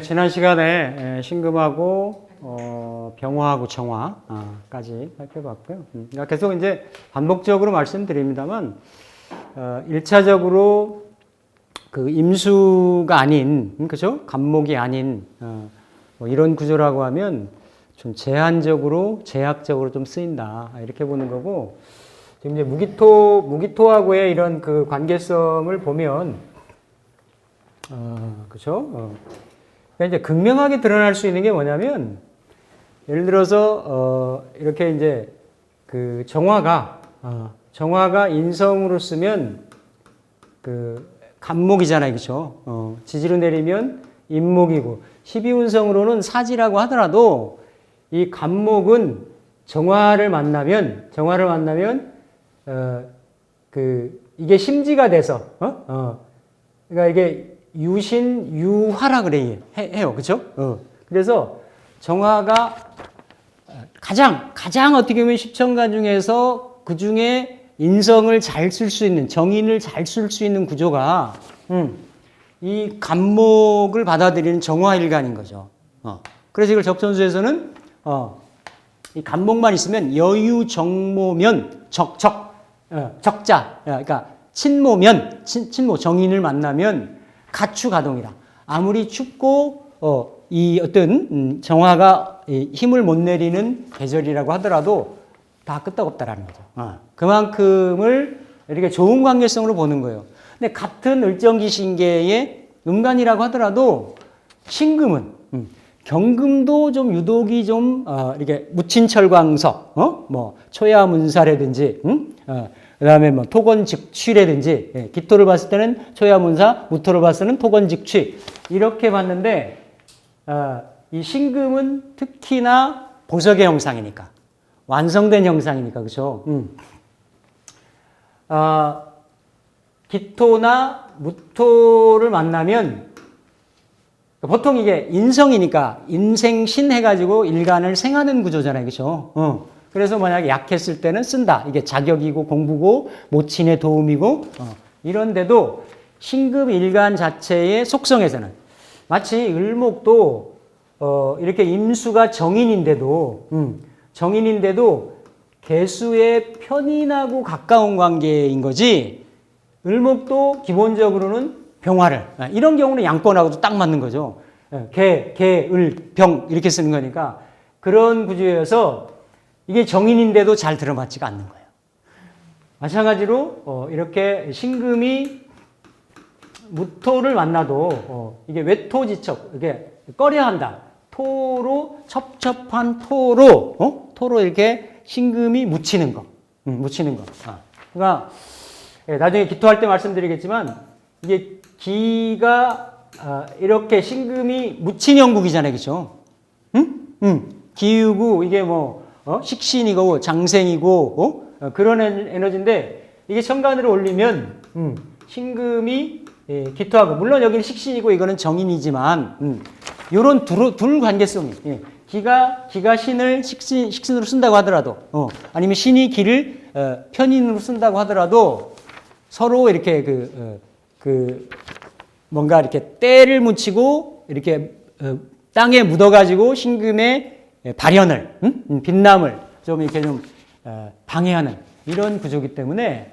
지난 시간에 신금하고 병화하고 정화까지 살펴봤고요. 그러니까 계속 이제 반복적으로 말씀드립니다만, 1차적으로 그 임수가 아닌, 그죠? 간목이 아닌, 뭐 이런 구조라고 하면 좀 제한적으로, 제약적으로 좀 쓰인다. 이렇게 보는 거고, 지금 이제 무기토하고의 이런 그 관계성을 보면, 그죠? 그러니까 이제 극명하게 드러날 수 있는 게 뭐냐면, 예를 들어서, 이렇게 이제 그 정화가 인성으로 쓰면 그 간목이잖아요. 그죠? 지지로 내리면 임목이고, 12운성으로는 사지라고 하더라도 이 간목은 정화를 만나면, 이게 심지가 돼서, 그러니까 이게 유신, 유화라 해요. 그죠? 그래서 정화가 가장 어떻게 보면 십천간 중에서 그 중에 인성을 잘 쓸 수 있는, 정인을 잘 쓸 수 있는 구조가, 이 간목을 받아들이는 정화일간인 거죠. 그래서 이걸 적천수에서는, 이 간목만 있으면 여유정모면 적자, 그러니까 친모면, 친모, 정인을 만나면 가추가동이라. 아무리 춥고, 이 어떤 정화가 힘을 못 내리는 계절이라고 하더라도 다 끄떡없다라는 거죠. 그만큼을 이렇게 좋은 관계성으로 보는 거예요. 근데 같은 을정기신계의 음간이라고 하더라도 신금은, 경금도 좀 유독이 좀, 이렇게 무친철광석, 뭐, 초야문사라든지, 그 다음에 뭐, 토건직취라든지, 기토를 봤을 때는 초야문사, 무토를 봤을 때는 토건직취. 이렇게 봤는데, 이 신금은 특히나 보석의 형상이니까. 완성된 형상이니까, 그죠? 기토나 무토를 만나면, 보통 이게 인성이니까 인생신 해가지고 일간을 생하는 구조잖아요. 그죠? 그래서 만약에 약했을 때는 쓴다. 이게 자격이고 공부고 모친의 도움이고, 이런데도 신금 일간 자체의 속성에서는 마치 을목도, 이렇게 임수가 정인인데도 개수의 편인하고 가까운 관계인 거지, 을목도 기본적으로는 병화를, 이런 경우는 양권하고도 딱 맞는 거죠. 개, 을, 병 이렇게 쓰는 거니까 그런 구조여서 이게 정인인데도 잘 들어맞지가 않는 거예요. 마찬가지로 이렇게 신금이 무토를 만나도 이게 외토지척, 이게 꺼려한다. 토로 첩첩한 토로 이렇게 신금이 묻히는 거. 그러니까 나중에 기토할 때 말씀드리겠지만 이게 기가 이렇게 신금이 묻힌 형국이잖아요. 그죠? 기유고 이게 뭐 식신이고 장생이고 그런 에너지인데 이게 천간으로 올리면 신금이 기토하고, 물론 여기는 식신이고 이거는 정인이지만 요런 둘 관계성이, 기가 신을 식신으로 쓴다고 하더라도 아니면 신이 기를 편인으로 쓴다고 하더라도 서로 이렇게 뭔가 이렇게 때를 묻히고 이렇게 땅에 묻어가지고 신금의 발현을, 빛남을 좀 이렇게 좀 방해하는 이런 구조이기 때문에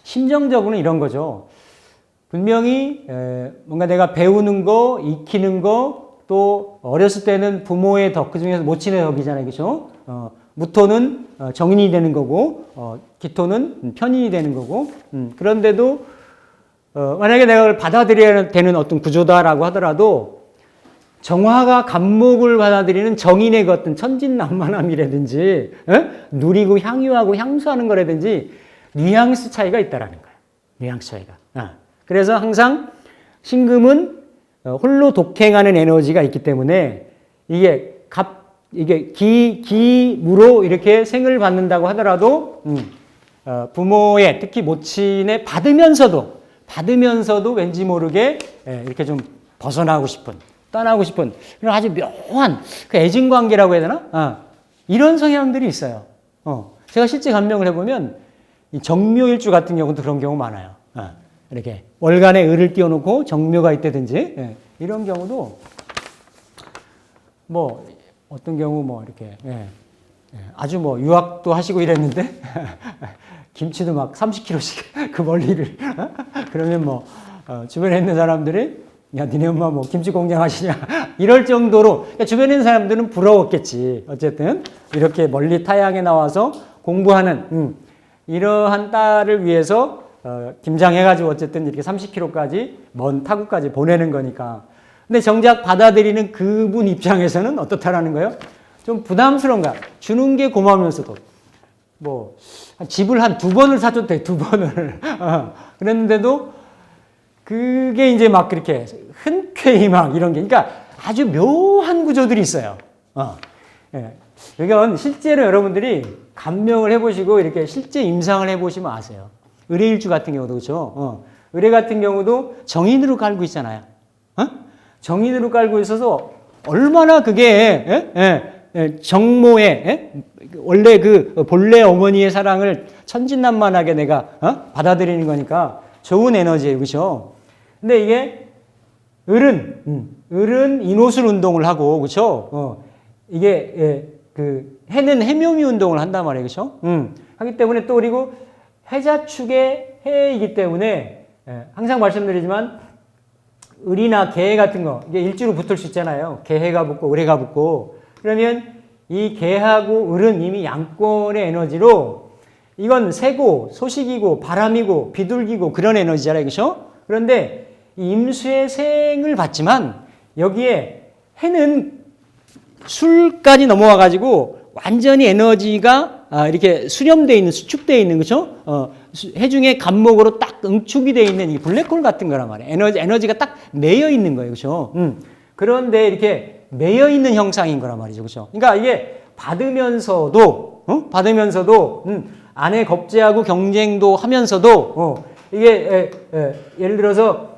심정적으로는 이런 거죠. 분명히 뭔가 내가 배우는 거, 익히는 거, 또 어렸을 때는 부모의 덕, 그 중에서 모친의 덕이잖아요. 그죠? 무토는 정인이 되는 거고, 기토는 편인이 되는 거고, 그런데도 만약에 내가 그걸 받아들여야 되는 어떤 구조다라고 하더라도 정화가 간목을 받아들이는 정인의 그 어떤 천진난만함이라든지 누리고 향유하고 향수하는 거라든지 뉘앙스 차이가 있다라는 거예요. 뉘앙스 차이가. 그래서 항상 신금은 홀로 독행하는 에너지가 있기 때문에 이게 기무로 이렇게 생을 받는다고 하더라도 부모의, 특히 모친의 받으면서도 왠지 모르게 이렇게 좀 벗어나고 싶은, 떠나고 싶은 그런 아주 묘한 그 애증관계라고 해야 되나? 이런 성향들이 있어요. 제가 실제 감명을 해보면 이 정묘일주 같은 경우도 그런 경우 많아요. 이렇게 월간에 을을 띄워놓고 정묘가 있다든지 이런 경우도 뭐 어떤 경우 뭐 이렇게 아주 뭐 유학도 하시고 이랬는데 김치도 막 30kg씩 그 멀리를 그러면 뭐 주변에 있는 사람들이 야 니네 엄마 뭐 김치 공장 하시냐 이럴 정도로 그러니까 주변에 있는 사람들은 부러웠겠지. 어쨌든 이렇게 멀리 타향에 나와서 공부하는 이러한 딸을 위해서 김장해가지고 어쨌든 이렇게 30km까지 먼 타국까지 보내는 거니까. 근데 정작 받아들이는 그분 입장에서는 어떻다라는 거예요? 좀 부담스러운가? 주는 게 고마우면서도 뭐 집을 한 2번을 사줘도 돼, 2번을. 그랬는데도 그게 이제 막 그렇게 흔쾌히 막 이런 게, 그러니까 아주 묘한 구조들이 있어요. 이건 실제로 여러분들이 감명을 해보시고 이렇게 실제 임상을 해보시면 아세요. 의뢰일주 같은 경우도 그렇죠. 의뢰 같은 경우도 정인으로 깔고 있잖아요. 정인으로 깔고 있어서 얼마나 그게 정모의 원래 그 본래 어머니의 사랑을 천진난만하게 내가 받아들이는 거니까 좋은 에너지예요, 그렇죠? 근데 이게 을은 인호술 운동을 하고, 그렇죠? 이게 그 해는 해묘미 운동을 한단 말이에요, 그렇죠? 하기 때문에 또 그리고 해자축의 해이기 때문에 항상 말씀드리지만 을이나 개 같은 거 이게 일주로 붙을 수 있잖아요. 개해가 붙고 을해가 붙고 그러면 이 개하고 을은 이미 양권의 에너지로 이건 새고 소식이고 바람이고 비둘기고 그런 에너지잖아요, 그렇죠? 그런데 이 임수의 생을 받지만 여기에 해는 술까지 넘어와 가지고 완전히 에너지가 이렇게 수렴되어 있는, 수축되어 있는, 그렇죠? 해 중에 간목으로 딱 응축이 되어 있는 이 블랙홀 같은 거란 말이에요. 에너지가 딱 매여 있는 거예요, 그렇죠? 그런데 이렇게 매여 있는 형상인 거란 말이죠, 그렇죠? 그러니까 이게 받으면서도 안에 겁제하고 경쟁도 하면서도 이게 예를 들어서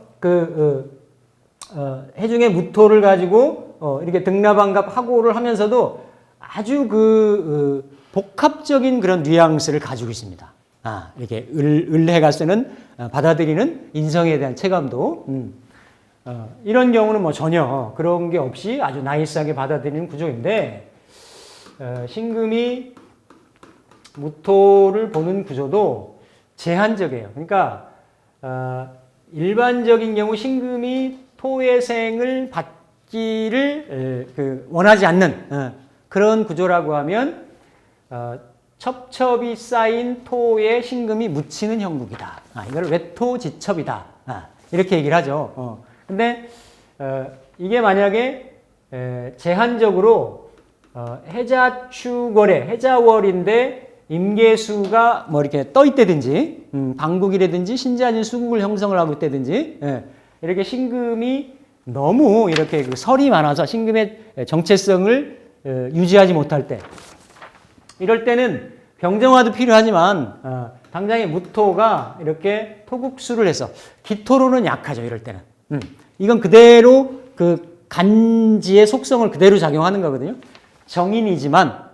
해중의 무토를 가지고 이렇게 등라방갑 하고를 하면서도 아주 복합적인 그런 뉘앙스를 가지고 있습니다. 이렇게 을해가 쓰는 받아들이는 인성에 대한 체감도 이런 경우는 뭐 전혀 그런 게 없이 아주 나이스하게 받아들이는 구조인데 신금이 무토를 보는 구조도 제한적이에요. 그러니까 일반적인 경우 신금이 토의 생을 받기를 원하지 않는 그런 구조라고 하면 첩첩이 쌓인 토에 신금이 묻히는 형국이다. 이걸 외토지첩이다. 이렇게 얘기를 하죠. 근데 이게 만약에 제한적으로 해자축월에 해자월인데 임계수가 뭐 이렇게 떠 있다든지 방국이라든지 신자진 수국을 형성을 하고 있다든지 이렇게 신금이 너무 이렇게 그 설이 많아서 신금의 정체성을 유지하지 못할 때 이럴 때는 병정화도 필요하지만 당장에 무토가 이렇게 토국수를 해서 기토로는 약하죠. 이럴 때는 이건 그대로 그 간지의 속성을 그대로 작용하는 거거든요. 정인이지만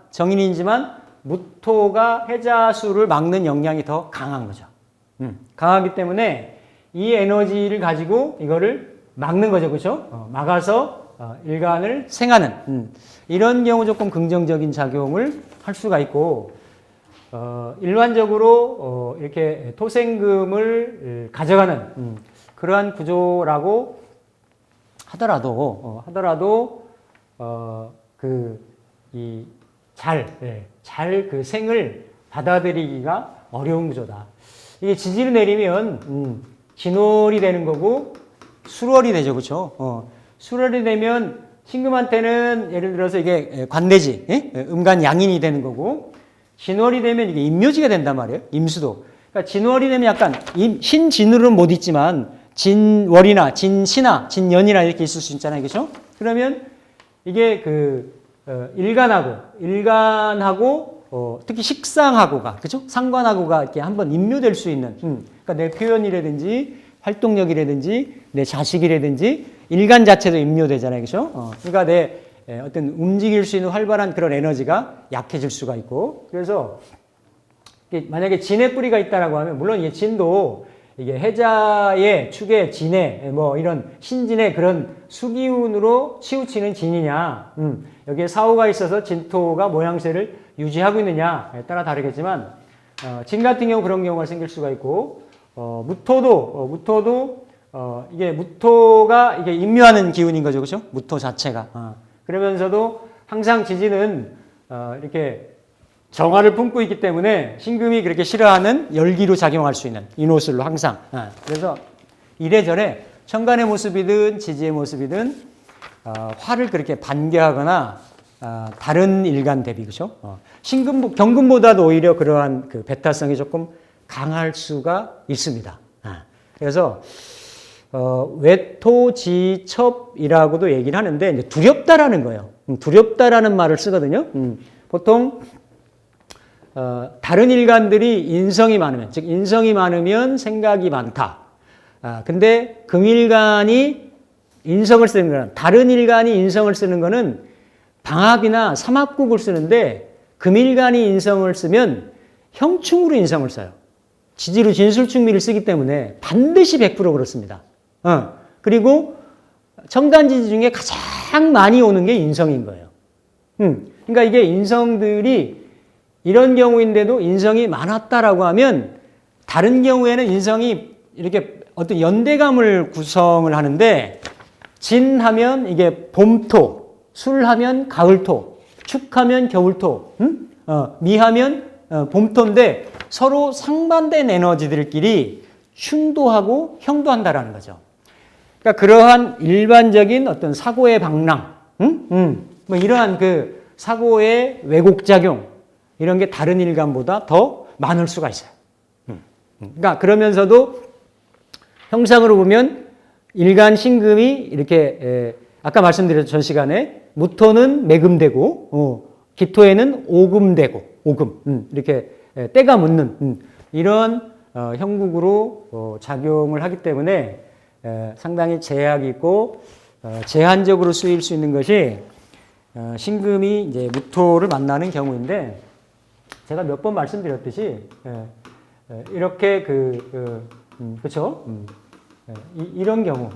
무토가 해자수를 막는 역량이 더 강한 거죠. 강하기 때문에 이 에너지를 가지고 이거를 막는 거죠. 그렇죠? 막아서 일간을 생하는 이런 경우 조금 긍정적인 작용을 할 수가 있고 일반적으로 이렇게 토생금을 가져가는 그러한 구조라고 하더라도 그 생을 받아들이기가 어려운 구조다. 이게 지지를 내리면 진월이 되는 거고 술월이 되죠, 그렇죠? 술월이 되면 신금한테는 예를 들어서 이게 관대지, 음간 양인이 되는 거고 진월이 되면 이게 임묘지가 된단 말이에요. 임수도. 그러니까 진월이 되면 약간 신진으로는 못 있지만 진월이나 진신나 진연이나 이렇게 있을 수 있잖아요, 그렇죠? 그러면 이게 일간하고 특히 식상하고가 그죠? 상관하고가 이렇게 한번 임묘될 수 있는 그러니까 내 표현이라든지 활동력이라든지 내 자식이라든지 일간 자체도 임묘되잖아요, 그죠? 그러니까 내 어떤 움직일 수 있는 활발한 그런 에너지가 약해질 수가 있고, 그래서 만약에 진의 뿌리가 있다라고 하면, 물론 이 진도 이게 해자의 축의 진의 뭐 이런 신진의 그런 수기운으로 치우치는 진이냐, 여기에 사오가 있어서 진토가 모양새를 유지하고 있느냐에 따라 다르겠지만, 진 같은 경우 그런 경우가 생길 수가 있고, 무토도 이게 무토가 이게 임묘하는 기운인 거죠, 그렇죠? 무토 자체가. 그러면서도 항상 지진은 이렇게 정화를 품고 있기 때문에 신금이 그렇게 싫어하는 열기로 작용할 수 있는 인호술로 항상. 그래서 이래저래 천간의 모습이든 지지의 모습이든 화를 그렇게 반겨하거나 다른 일간 대비, 그렇죠? 경금보다도 오히려 그러한 그 배타성이 조금 강할 수가 있습니다. 그래서 외토지첩이라고도 얘기를 하는데 이제 두렵다라는 거예요. 두렵다라는 말을 쓰거든요. 보통 다른 일간들이 인성이 많으면, 즉 인성이 많으면 생각이 많다. 근데 금일간이 인성을 쓰는 거는, 다른 일간이 인성을 쓰는 거는 방합이나 삼합국을 쓰는데, 금일간이 인성을 쓰면 형충으로 인성을 써요. 지지로 진술충미를 쓰기 때문에 반드시 100% 그렇습니다. 그리고 천간지지 중에 가장 많이 오는 게 인성인 거예요. 그러니까 이게 인성들이 이런 경우인데도 인성이 많았다라고 하면, 다른 경우에는 인성이 이렇게 어떤 연대감을 구성을 하는데, 진하면 이게 봄토, 술하면 가을토, 축하면 겨울토, 미하면 봄토인데 서로 상반된 에너지들끼리 충도하고 형도한다라는 거죠. 그러니까 그러한 일반적인 어떤 사고의 방랑, 뭐 이러한 그 사고의 왜곡작용, 이런 게 다른 일간보다 더 많을 수가 있어요. 그러니까 그러면서도 형상으로 보면 일간 신금이 이렇게 아까 말씀드렸던 전 시간에 무토는 매금되고 기토에는 오금되고 오금 이렇게 때가 묻는 이런 형국으로 작용을 하기 때문에 상당히 제약이 있고 제한적으로 쓰일 수 있는 것이 신금이 이제 무토를 만나는 경우인데, 제가 몇 번 말씀드렸듯이 이렇게 그렇죠? 이런 경우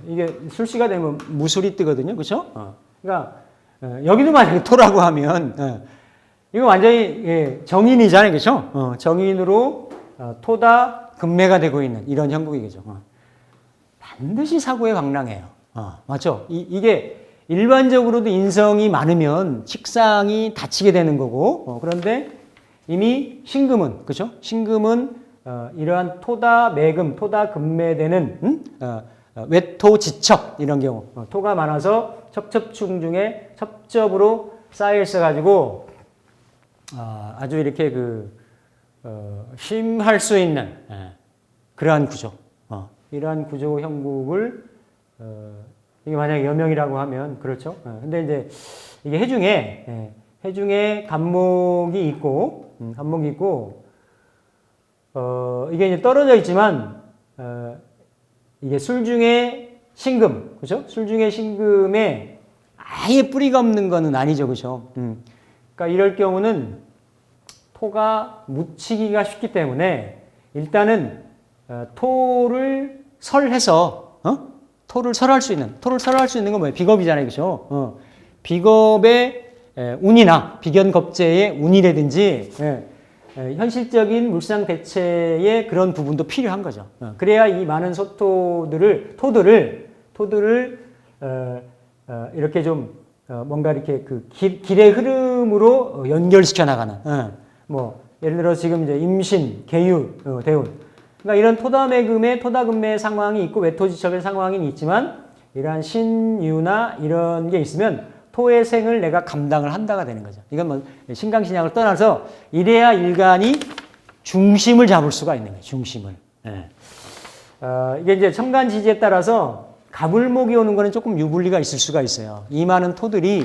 이게 술시가 되면 무술이 뜨거든요, 그렇죠? 그러니까 여기도 만약에 토라고 하면 이거 완전히 정인이잖아요, 그렇죠? 정인으로 토다 금매가 되고 있는 이런 형국이죠. 반드시 사고에 방랑해요. 맞죠? 이게 일반적으로도 인성이 많으면 식상이 다치게 되는 거고, 그런데 이미 신금은, 그렇죠? 신금은 이러한 토다 매금, 토다 금매되는 외토지첩 이런 경우, 토가 많아서 첩첩충 중에 첩첩으로 쌓여 있어가지고 아주 이렇게 심할 수 있는 그러한 구조, 이러한 구조 형국을 이게 만약에 여명이라고 하면 그렇죠. 근데 이제 이게 해중에 간목이 있고 이게 이제 떨어져 있지만 이게 술 중에 신금, 그렇죠? 술 중에 신금에 아예 뿌리가 없는 거는 아니죠, 그렇죠? 그러니까 이럴 경우는 토가 묻히기가 쉽기 때문에 일단은 토를 설해서 토를 설할 수 있는 건 뭐예요? 비겁이잖아요, 그렇죠? 비겁의 운이나 비견겁제의 운이라든지 현실적인 물상 대체의 그런 부분도 필요한 거죠. 그래야 이 많은 토들을 이렇게 좀 뭔가 이렇게 그 길의 흐름으로 연결시켜 나가는 뭐 예를 들어 지금 이제 임신, 계유, 대운, 그러니까 이런 토다매금의 토다금매의 상황이 있고 외토지첩의 상황이 있지만 이러한 신유나 이런 게 있으면 토의 생을 내가 감당을 한다가 되는 거죠. 이건 뭐 신강신약을 떠나서 이래야 일간이 중심을 잡을 수가 있는 거예요. 중심을. 이게 이제 천간지지에 따라서 가불목이 오는 거는 조금 유불리가 있을 수가 있어요. 이 많은 토들이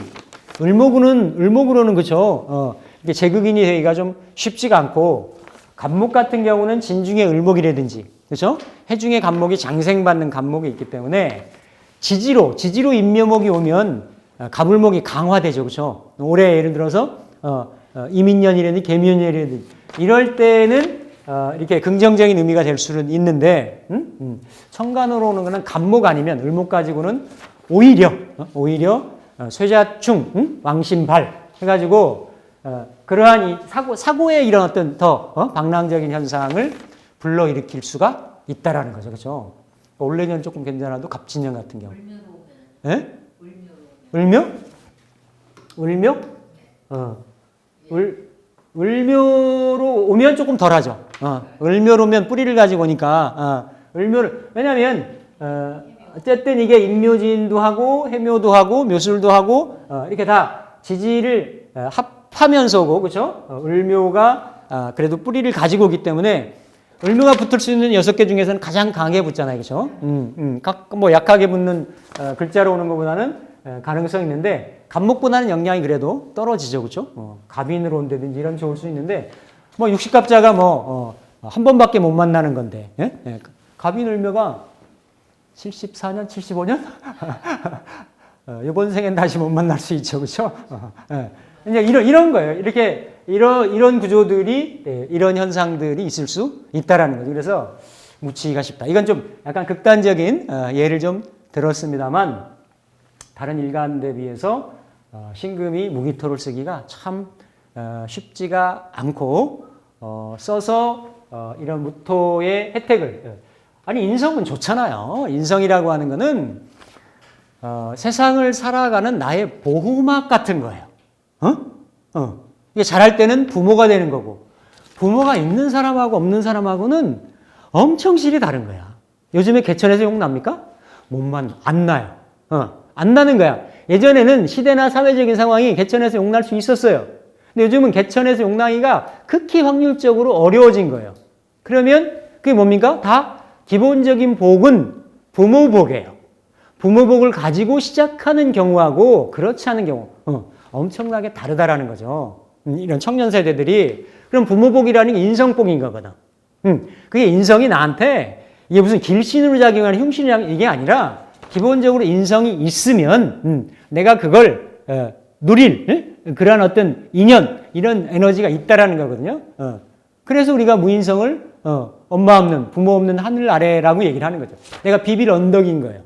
을목으로는 그렇죠. 이게 제극인이 되기가 좀 쉽지가 않고, 간목 같은 경우는 진중의 을목이라든지, 그렇죠? 해중의 간목이 장생받는 간목이 있기 때문에 지지로 인묘목이 오면 가불목이 강화되죠. 그렇죠? 올해 예를 들어서 이민년이라든지 개묘년이라든지 이럴 때는 이렇게 긍정적인 의미가 될 수는 있는데 천간으로 오는 거는 간목 아니면 을목 가지고는 오히려 쇠자충, 왕신발 해가지고 그러한 이 사고에 이런 어떤 더 방랑적인 현상을 불러일으킬 수가 있다라는 거죠. 그렇죠? 올해는 조금 괜찮아도 갑진년 같은 경우. 예? 을묘? 을묘? 을묘로 오면 조금 덜하죠. 을묘로 오면 뿌리를 가지고 오니까 을묘를 왜냐하면 어쨌든 이게 인묘진도 하고 해묘도 하고 묘술도 하고 이렇게 다 지지를 합하면서고 그렇죠? 을묘가 그래도 뿌리를 가지고 오기 때문에 을묘가 붙을 수 있는 6개 중에서는 가장 강하게 붙잖아요. 그렇죠? 뭐 약하게 붙는 글자로 오는 것보다는 가능성이 있는데 간목보다는 영향이 그래도 떨어지죠. 그렇죠? 갑인으로 온다든지 이런 좋을 수 있는데 뭐 60갑자가 한 번밖에 못 만나는 건데 예? 갑인 을묘가 74년, 75년? 이번 생엔 다시 못 만날 수 있죠. 그렇죠? 이제 이런 거예요. 이렇게 이런 구조들이 이런 현상들이 있을 수 있다라는 거죠. 그래서 묻히기가 쉽다. 이건 좀 약간 극단적인 예를 좀 들었습니다만 다른 일간에 비해서 신금이 무기토를 쓰기가 참 쉽지가 않고 써서 이런 무토의 혜택을 아니 인성은 좋잖아요. 인성이라고 하는 거는 세상을 살아가는 나의 보호막 같은 거예요. 이게 잘할 때는 부모가 되는 거고 부모가 있는 사람하고 없는 사람하고는 엄청 질이 다른 거야. 요즘에 개천에서 욕 납니까? 몸만 안 나요. 안 나는 거야. 예전에는 시대나 사회적인 상황이 개천에서 욕 날 수 있었어요. 근데 요즘은 개천에서 욕 나기가 극히 확률적으로 어려워진 거예요. 그러면 그게 뭡니까? 다 기본적인 복은 부모복이에요. 부모복을 가지고 시작하는 경우하고 그렇지 않은 경우 엄청나게 다르다라는 거죠. 이런 청년 세대들이 그럼 부모복이라는 게 인성복인 거거든. 그게 인성이 나한테 이게 무슨 길신으로 작용하는 흉신이라는 이게 아니라 기본적으로 인성이 있으면 내가 그걸 누릴 그런 어떤 인연 이런 에너지가 있다라는 거거든요. 그래서 우리가 무인성을 엄마 없는 부모 없는 하늘 아래라고 얘기를 하는 거죠. 내가 비빌 언덕인 거예요.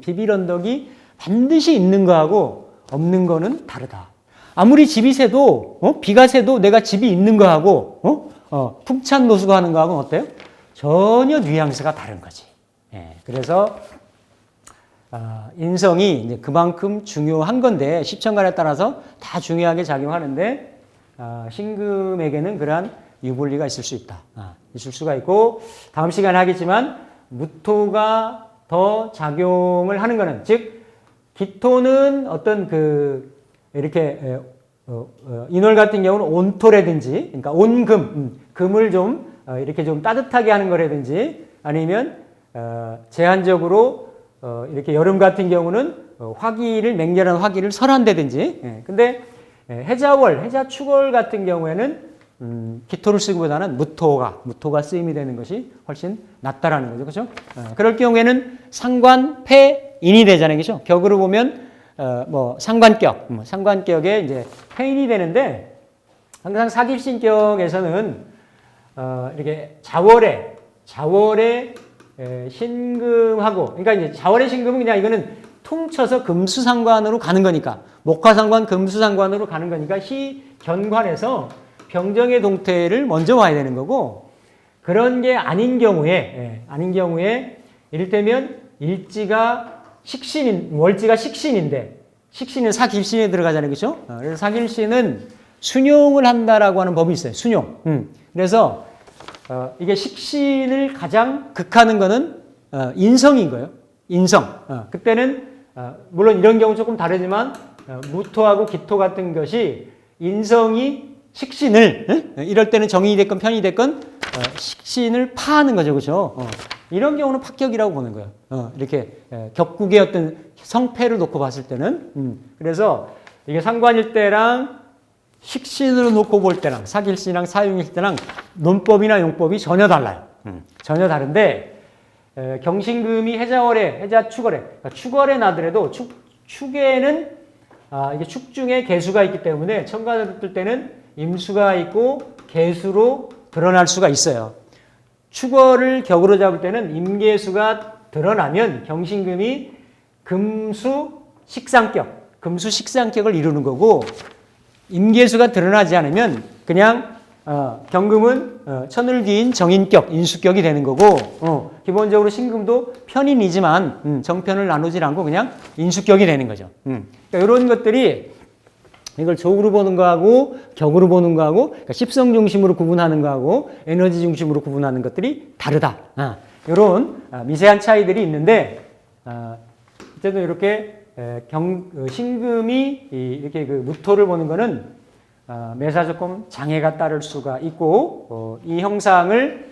비빌 언덕이 반드시 있는 거하고 없는 거는 다르다. 아무리 집이 새도 비가 새도 내가 집이 있는 거하고 풍찬 노수가 하는 거하고는 어때요? 전혀 뉘앙스가 다른 거지. 그래서 인성이 이제 그만큼 중요한 건데 십천간에 따라서 다 중요하게 작용하는데 신금에게는 그러한 유불리가 있을 수 있다. 있을 수가 있고 다음 시간에 하겠지만 무토가 더 작용을 하는 거는 즉 기토는 어떤 이렇게 인월 같은 경우는 온토라든지 그러니까 온금 금을 좀 이렇게 좀 따뜻하게 하는 거라든지 아니면 제한적으로 이렇게 여름 같은 경우는 맹렬한 화기를 설한다든지 근데 해자월, 해자축월 같은 경우에는 기토를 쓰기보다는 무토가 쓰임이 되는 것이 훨씬 낫다라는 거죠. 그렇죠? 그럴 경우에는 상관패인이 되잖아요. 그렇죠? 격으로 보면 상관격에 이제 패인이 되는데 항상 사깁신격에서는 이렇게 자월에 신금하고 그러니까 이제 자월의 신금은 그냥 이거는 퉁쳐서 금수상관으로 가는 거니까 목화상관 금수상관으로 가는 거니까 시견관에서 병정의 동태를 먼저 와야 되는 거고 그런 게 아닌 경우에 이를테면 월지가 식신인데 식신은 사길신에 들어가잖아요. 그렇죠? 그래서 사길신은 순용을 한다라고 하는 법이 있어요. 순용. 그래서 이게 식신을 가장 극하는 거는 인성인 거예요. 인성. 그때는 물론 이런 경우 조금 다르지만 무토하고 기토 같은 것이 인성이 식신을 이럴 때는 정인이 됐건 편이 됐건 식신을 파하는 거죠. 그렇죠? 이런 경우는 파격이라고 보는 거예요. 이렇게 격국의 어떤 성패를 놓고 봤을 때는 그래서 이게 상관일 때랑 식신으로 놓고 볼 때랑 사길신이랑 사용일 때랑 논법이나 용법이 전혀 달라요. 전혀 다른데 경신금이 해자월에, 해자축월에, 그러니까 축월에 나더라도 축에는 이게 축 중에 개수가 있기 때문에 천간을 뜰 때는 임수가 있고 개수로 드러날 수가 있어요. 축월을 격으로 잡을 때는 임계수가 드러나면 경신금이 금수 식상격을 이루는 거고, 임계수가 드러나지 않으면 그냥 경금은 천을귀인 정인격, 인수격이 되는 거고, 기본적으로 신금도 편인이지만 정편을 나누질 않고 그냥 인수격이 되는 거죠. 그러니까 이런 것들이 이걸 조으로 보는 거하고 격으로 보는 거하고, 그러니까 십성 중심으로 구분하는 거하고 에너지 중심으로 구분하는 것들이 다르다. 이런 미세한 차이들이 있는데, 어쨌든 이렇게 신금이 이렇게 그 무토를 보는 거는 매사 조금 장애가 따를 수가 있고, 이 형상을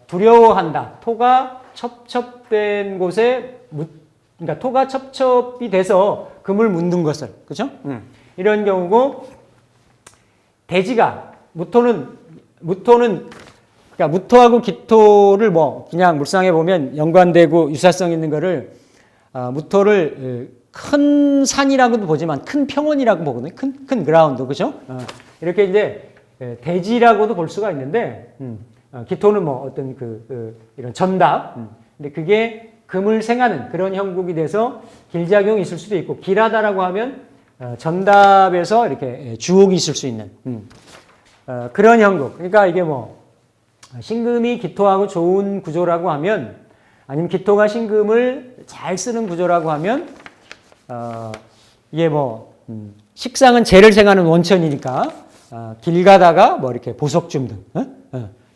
두려워한다. 토가 첩첩된 곳에 그러니까 토가 첩첩이 돼서 금을 묻는 것을, 그렇죠? 이런 경우고, 대지가 무토는 그러니까 무토하고 기토를 뭐 그냥 물상에 보면 연관되고 유사성 있는 거를 무토를 큰 산이라고도 보지만 큰 평원이라고 보거든요. 큰 그라운드, 그죠? 이렇게 이제 대지라고도 볼 수가 있는데, 기토는 뭐 어떤 이런 전답. 근데 그게 금을 생하는 그런 형국이 돼서 길작용이 있을 수도 있고, 길하다라고 하면 전답에서 이렇게 주옥이 있을 수 있는 그런 형국. 그러니까 이게 뭐 신금이 기토하고 좋은 구조라고 하면, 아니면 기토가 신금을 잘 쓰는 구조라고 하면, 이게 뭐 식상은 재를 생하는 원천이니까 길 가다가 뭐 이렇게 보석 줍는,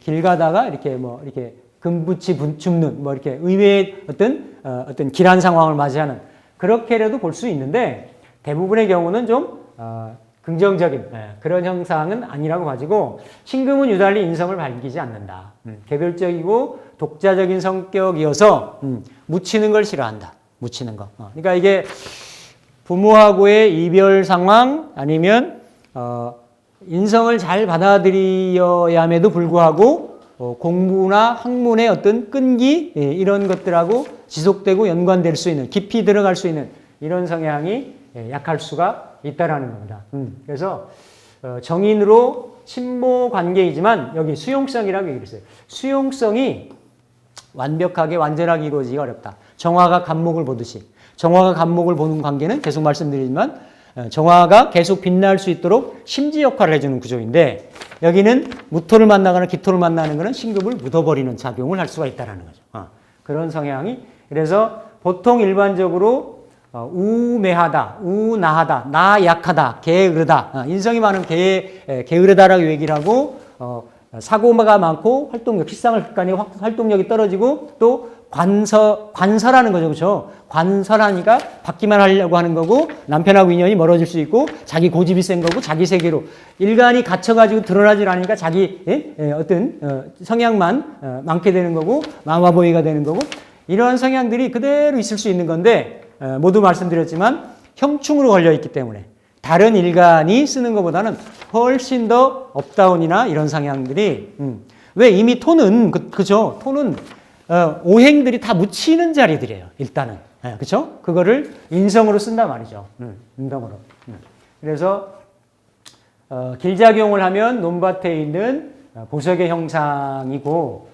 길 가다가 이렇게 뭐 이렇게 금붙이 줍는, 뭐 이렇게 의외의 어떤 길한 상황을 맞이하는, 그렇게라도 볼 수 있는데, 대부분의 경우는 좀 긍정적인 그런 형상은 아니라고 가지고, 신금은 유달리 인성을 밝히지 않는다. 개별적이고 독자적인 성격이어서 묻히는 걸 싫어한다. 묻히는 거. 그러니까 이게 부모하고의 이별 상황, 아니면 인성을 잘 받아들여야 함에도 불구하고 공부나 학문의 어떤 끈기, 이런 것들하고 지속되고 연관될 수 있는, 깊이 들어갈 수 있는 이런 성향이 약할 수가 있다라는 겁니다. 그래서 정인으로 친모 관계이지만 여기 수용성이라고 얘기를 했어요. 수용성이 완벽하게 완전하게 이루어지기가 어렵다. 정화가 간목을 보듯이. 정화가 간목을 보는 관계는 계속 말씀드리지만 정화가 계속 빛날 수 있도록 심지 역할을 해주는 구조인데, 여기는 무토를 만나거나 기토를 만나는 것은 신금을 묻어버리는 작용을 할 수가 있다는 거죠. 그런 성향이, 그래서 보통 일반적으로 우매하다, 우나하다, 나 약하다, 게으르다, 인성이 많은 게으르다라고 얘기를 하고, 사고가 많고 활동력, 식상을 흑간이 활동력이 떨어지고, 또 관설하는 거죠. 그렇죠? 관설하니까 받기만 하려고 하는 거고, 남편하고 인연이 멀어질 수 있고, 자기 고집이 센 거고, 자기 세계로 일간이 갇혀가지고 드러나질 않으니까 자기 어떤 성향만 많게 되는 거고, 마마보이가 되는 거고, 이러한 성향들이 그대로 있을 수 있는 건데, 모두 말씀드렸지만 형충으로 걸려 있기 때문에 다른 일간이 쓰는 것보다는 훨씬 더 업다운이나 이런 성향들이, 왜 이미 토는 그죠? 토는 오행들이 다 묻히는 자리들이에요. 일단은, 그렇죠? 그거를 인성으로 쓴단 말이죠. 인성으로. 그래서 길작용을 하면 논밭에 있는 보석의 형상이고,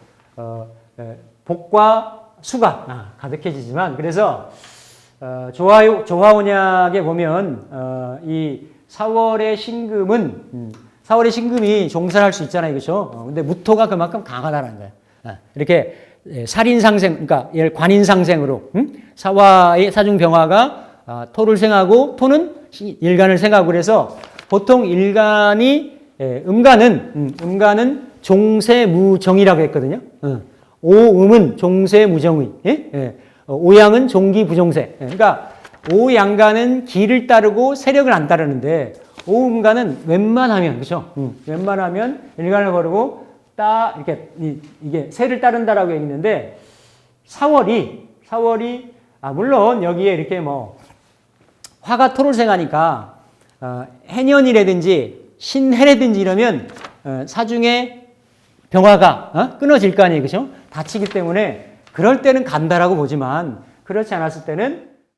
복과 수가 가득해지지만, 그래서 조화원약에 보면 이 4월의 신금은 4월의 신금이 종살할 수 있잖아요, 그렇죠? 근데 무토가 그만큼 강하다는 거예요. 이렇게 살인상생, 그러니까 관인상생으로 사화의 사중병화가 토를 생하고, 토는 일간을 생하고, 그래서 보통 일간이 음간은 종세무정이라고 했거든요. 오음은 종세무정의, 오양은 종기부종세. 그러니까 오양간은 기를 따르고 세력을 안 따르는데, 오음간은 웬만하면, 그렇죠? 웬만하면 일간을 거르고 이렇게 이게 세를 따른다라고 얘기했는데, 4월이 물론 여기에 이렇게 뭐 화가 토를 생하니까 해년이라든지 신해라든지 이러면 사중에 병화가 끊어질 거 아니에요, 그렇죠? 다치기 때문에 그럴 때는 간다라고 보지만 그렇지 않았을 때는